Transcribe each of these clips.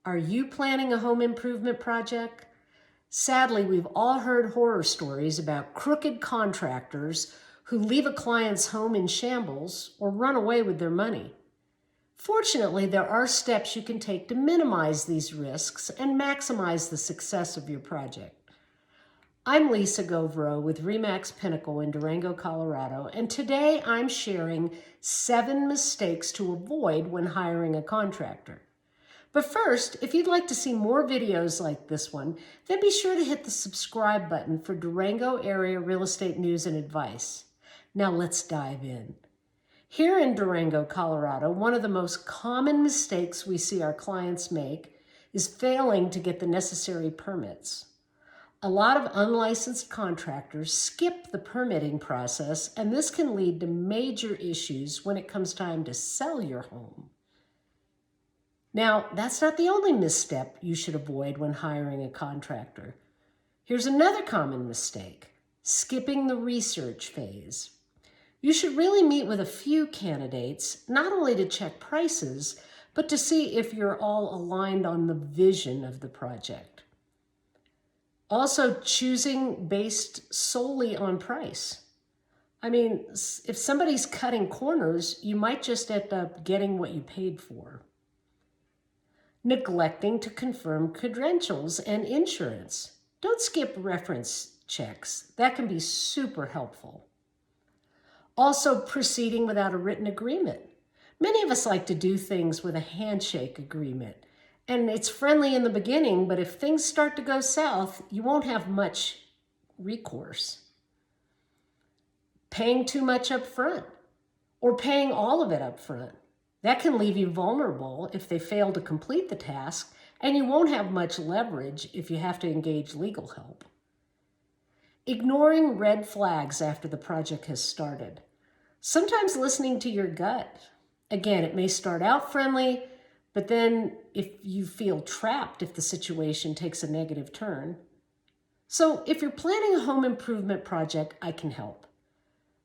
Are you planning a home improvement project? Sadly, we've all heard horror stories about crooked contractors who leave a client's home in shambles or run away with their money. Fortunately, there are steps you can take to minimize these risks and maximize the success of your project. I'm Lisa Govro with RE/MAX Pinnacle in Durango, Colorado, and today I'm sharing 7 mistakes to avoid when hiring a contractor. But first, if you'd like to see more videos like this one, then be sure to hit the subscribe button for Durango area real estate news and advice. Now let's dive in. Here in Durango, Colorado, one of the most common mistakes we see our clients make is failing to get the necessary permits. A lot of unlicensed contractors skip the permitting process, and this can lead to major issues when it comes time to sell your home. Now, that's not the only misstep you should avoid when hiring a contractor. Here's another common mistake: skipping the research phase. You should really meet with a few candidates, not only to check prices, but to see if you're all aligned on the vision of the project. Also, choosing based solely on price. I mean, if somebody's cutting corners, you might just end up getting what you paid for. Neglecting to confirm credentials and insurance. Don't skip reference checks. That can be super helpful. Also, proceeding without a written agreement. Many of us like to do things with a handshake agreement, and it's friendly in the beginning, but if things start to go south, you won't have much recourse. Paying too much up front, or paying all of it up front. That can leave you vulnerable if they fail to complete the task, and you won't have much leverage if you have to engage legal help. Ignoring red flags after the project has started. Sometimes listening to your gut. Again, it may start out friendly, but then if you feel trapped if the situation takes a negative turn. So if you're planning a home improvement project, I can help.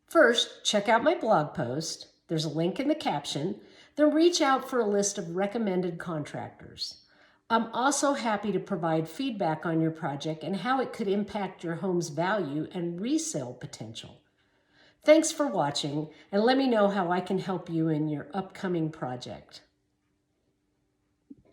First, check out my blog post. There's a link in the caption. Then reach out for a list of recommended contractors. I'm also happy to provide feedback on your project and how it could impact your home's value and resale potential. Thanks for watching, and let me know how I can help you in your upcoming project.